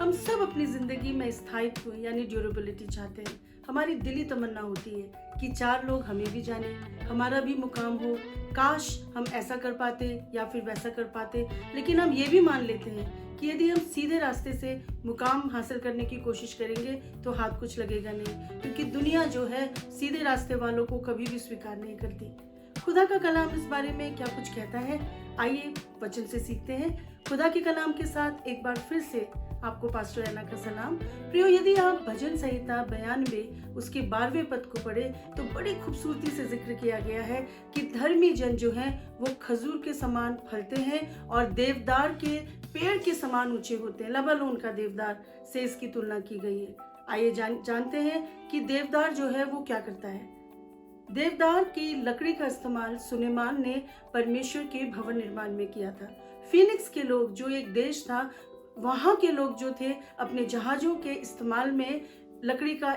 हम सब अपनी ज़िंदगी में स्थायित्व यानी ड्यूरेबिलिटी चाहते हैं। हमारी दिली तमन्ना होती है कि चार लोग हमें भी जाने, हमारा भी मुकाम हो। काश हम ऐसा कर पाते या फिर वैसा कर पाते, लेकिन हम ये भी मान लेते हैं कि यदि हम सीधे रास्ते से मुकाम हासिल करने की कोशिश करेंगे तो हाथ कुछ लगेगा नहीं, क्योंकि दुनिया जो है सीधे रास्ते वालों को कभी भी स्वीकार नहीं करती। खुदा का कलाम इस बारे में क्या कुछ कहता है, आइए वचन से सीखते हैं। खुदा के कलाम के साथ एक बार फिर से आपको पास्टर ऐना का सलाम। प्रियो, यदि आप भजन संहिता 92 उसके 12वें पद को पढ़े तो बड़ी खूबसूरती से जिक्र किया गया है कि धर्मी जन जो हैं वो खजूर के समान फलते हैं और देवदार के पेड़ के समान ऊंचे होते हैं। लबानोन का देवदार से इसकी तुलना की गई है। आइए जानते हैं कि देवदार जो है वो क्या करता है। देवदार की लकड़ी का इस्तेमाल सुलेमान ने परमेश्वर के भवन निर्माण में किया था। फीनिक्स के लोग, जो एक देश था, वहाँ के लोग जो थे अपने जहाज़ों के इस्तेमाल में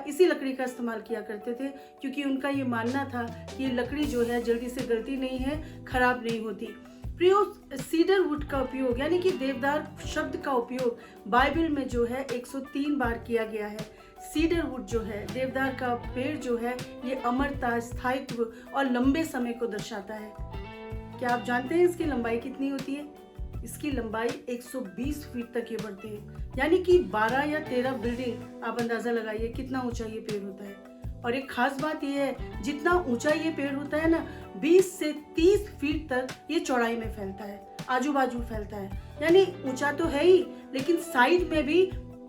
इसी लकड़ी का इस्तेमाल किया करते थे, क्योंकि उनका ये मानना था कि ये लकड़ी जो है जल्दी से गलती नहीं है, खराब नहीं होती। प्रियो, सीडर वुड का उपयोग यानी कि देवदार शब्द का उपयोग बाइबल में जो है 103 बार किया गया है। सीडर वुड जो है, देवदार का पेड़ जो है, ये अमरता, स्थायित्व और लंबे समय को दर्शाता है। क्या आप जानते हैं इसकी लंबाई कितनी होती है? इसकी लंबाई 120 फीट तक ये बढ़ती है, यानी कि 12 या 13 बिल्डिंग। आप अंदाजा लगाइए कितना ऊंचा ये पेड़ होता है। और एक खास बात यह है, जितना ऊंचा ये पेड़ होता है ना, 20 से 30 फीट तक ये चौड़ाई में फैलता है, आजू बाजू फैलता है। यानी ऊंचा तो है ही, लेकिन साइड में भी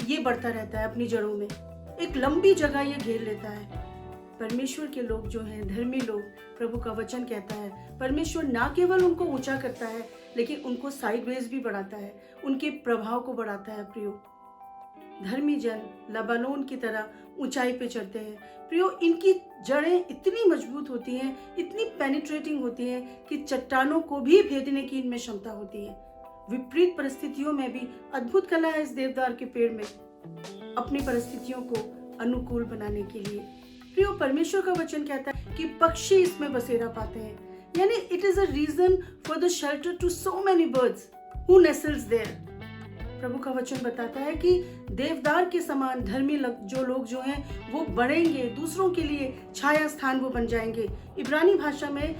ये बढ़ता रहता है अपनी जड़ों में। एक लंबी जगह ये घेर लेता है। परमेश्वर के लोग जो हैं, धर्मी लोग, प्रभु का वचन कहता है परमेश्वर ना केवल उनको ऊंचा करता है, लेकिन उनको साइडवेज भी बढ़ाता है, उनके प्रभाव को बढ़ाता है। प्रियो, धर्मी जन लबानोन की तरह ऊंचाई पे चढ़ते हैं। प्रियो, इनकी जड़ें इतनी मजबूत होती हैं, इतनी पेनिट्रेटिंग होती हैं कि चट्टानों को भी भेदने की इनमें क्षमता होती है। विपरीत परिस्थितियों में भी अद्भुत कला है इस देवदार के पेड़ में, अपनी परिस्थितियों को अनुकूल बनाने के लिए। प्रियो, परमेश्वर का वचन कहता है कि पक्षी इसमें बसेरा पाते हैं, यानी it is a region for the shelter to so many birds who nestles there. प्रभु का वचन बताता है कि देवदार के समान धर्मी जो लोग जो हैं वो बढ़ेंगे, दूसरों के लिए छाया स्थान वो बन जाएंगे। इब्रानी भाषा में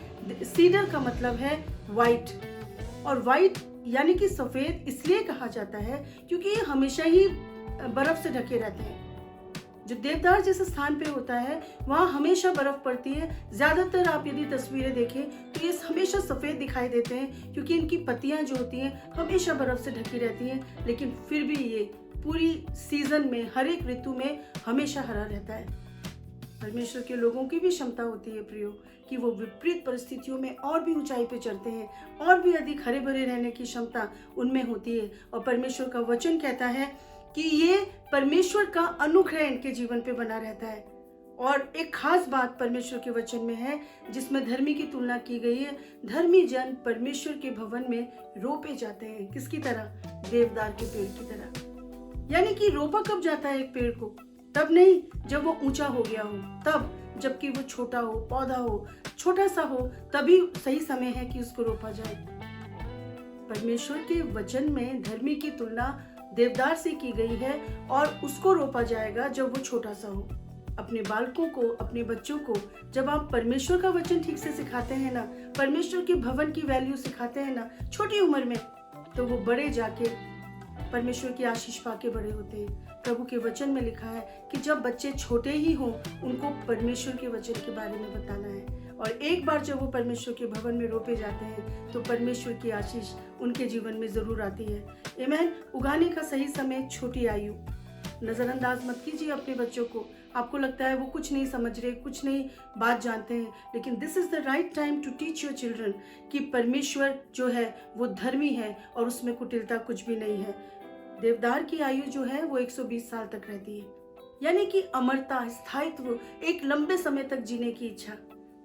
सीडर का मतलब है व्हाइट, और व्हाइट यानी कि सफेद इसलिए कहा जाता है क्योंकि ये हमेशा ही बर्फ से ढके रहते हैं। जो देवदार जिस स्थान पे होता है वहाँ हमेशा बर्फ पड़ती है। ज्यादातर आप यदि तस्वीरें देखें तो ये हमेशा सफेद दिखाई देते हैं, क्योंकि इनकी पत्तियां जो होती हैं हमेशा बर्फ से ढकी रहती हैं, लेकिन फिर भी ये पूरी सीजन में, हर एक ऋतु में हमेशा हरा रहता है। परमेश्वर के लोगों की भी क्षमता होती है प्रियो, कि वो विपरीत परिस्थितियों में और भी ऊंचाई पे चढ़ते हैं, और भी अधिक हरे भरे रहने की क्षमता उनमें होती है। और परमेश्वर का वचन कहता है कि ये परमेश्वर का अनुग्रह इनके जीवन पे बना रहता है। और एक खास बात परमेश्वर के वचन में है जिसमें धर्मी की तुलना की गई है। धर्मी जन परमेश्वर के भवन में रोपे जाते हैं। किसकी तरह? देवदार के पेड़ की तरह। यानी कि रोपा कब जाता है एक पेड़ को? तब नहीं जब वो ऊंचा हो गया हो, तब जबकि वो छोटा हो, पौधा हो, छोटा सा हो, तभी सही समय है कि उसको रोपा जाए। परमेश्वर के वचन में धर्मी की तुलना देवदार से की गई है, और उसको रोपा जाएगा जब वो छोटा सा हो। अपने बालकों को, अपने बच्चों को जब आप परमेश्वर का वचन ठीक से सिखाते हैं ना, परमेश्वर के भवन की वैल्यू सिखाते हैं ना छोटी उम्र में, तो वो बड़े जाके परमेश्वर की आशीष पाके बड़े होते हैं। प्रभु के वचन में लिखा है कि जब बच्चे छोटे ही हों उनको परमेश्वर के वचन के बारे में बताना है, और एक बार जब वो परमेश्वर के भवन में रोपे जाते हैं तो परमेश्वर की आशीष उनके जीवन में जरूर आती है। आमीन। उगाने का सही समय छोटी आयु। नजरअंदाज मत कीजिए अपने बच्चों को। आपको लगता है वो कुछ नहीं समझ रहे, कुछ नहीं बात जानते हैं, लेकिन this is the right time to teach your children कि परमेश्वर जो है वो धर्मी है और उसमें कुटिलता कुछ भी नहीं है। देवदार की आयु जो है वो 120 साल तक रहती है, यानी कि अमरता, स्थायित्व, एक लंबे समय तक जीने की इच्छा।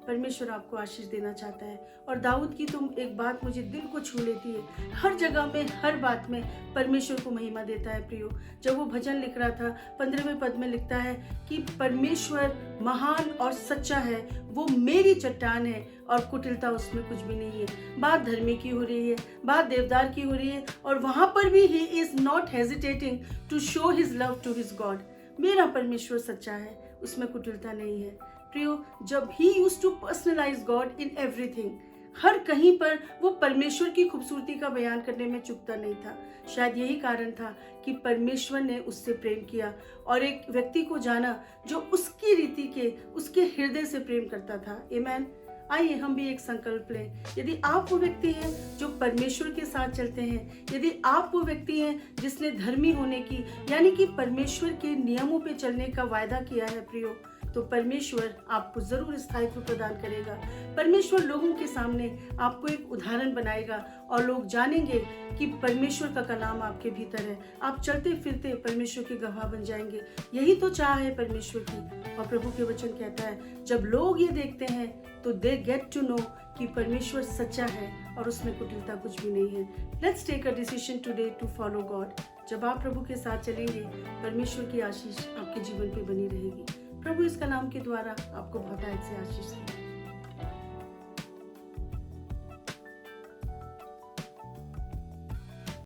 परमेश्वर आपको आशीष देना चाहता है। और दाऊद की तुम एक बात मुझे दिल को छू लेती है, हर जगह में हर बात में परमेश्वर को महिमा देता है प्रियो। जब वो भजन लिख रहा था 15वें पद में लिखता है कि परमेश्वर महान और सच्चा है, वो मेरी चट्टान है और कुटिलता उसमें कुछ भी नहीं है। बात धर्मी की हो रही है, बात देवदार की हो रही है, और वहां पर भी he is not hesitating to show his love to his God. मेरा परमेश्वर सच्चा है, उसमें कुटिलता नहीं है प्रियो। जब he used to personalise God in everything, हर कहीं पर वो परमेश्वर की खूबसूरती का बयान करने में चूकता नहीं था। शायद यही कारण था कि परमेश्वर ने उससे प्रेम किया और एक व्यक्ति को जाना जो उसकी रीति के, उसके हृदय से प्रेम करता था। आमीन। आइए हम भी एक संकल्प लें। यदि आप वो व्यक्ति हैं जो परमेश्वर के साथ चलते हैं, यदि आप वो व्यक्ति हैं जिसने धर्मी होने की यानी कि परमेश्वर के नियमों पे चलने का वायदा किया है प्रियो, तो परमेश्वर आपको जरूर स्थायित्व प्रदान करेगा। परमेश्वर लोगों के सामने आपको एक उदाहरण बनाएगा और लोग जानेंगे कि परमेश्वर का कलाम आपके भीतर है। आप चलते फिरते परमेश्वर के गवाह बन जाएंगे। यही तो चाह है परमेश्वर की। और प्रभु के वचन कहता है जब लोग ये देखते हैं तो दे गेट टू नो कि परमेश्वर सच्चा है और उसमें कुटिलता कुछ भी नहीं है। Let's take a decision today to follow God. जब आप प्रभु के साथ चलेंगे, परमेश्वर की आशीष आपके जीवन पे बनी रहेगी। प्रभु इस कलाम के द्वारा आपको बहुत से आशीष दे।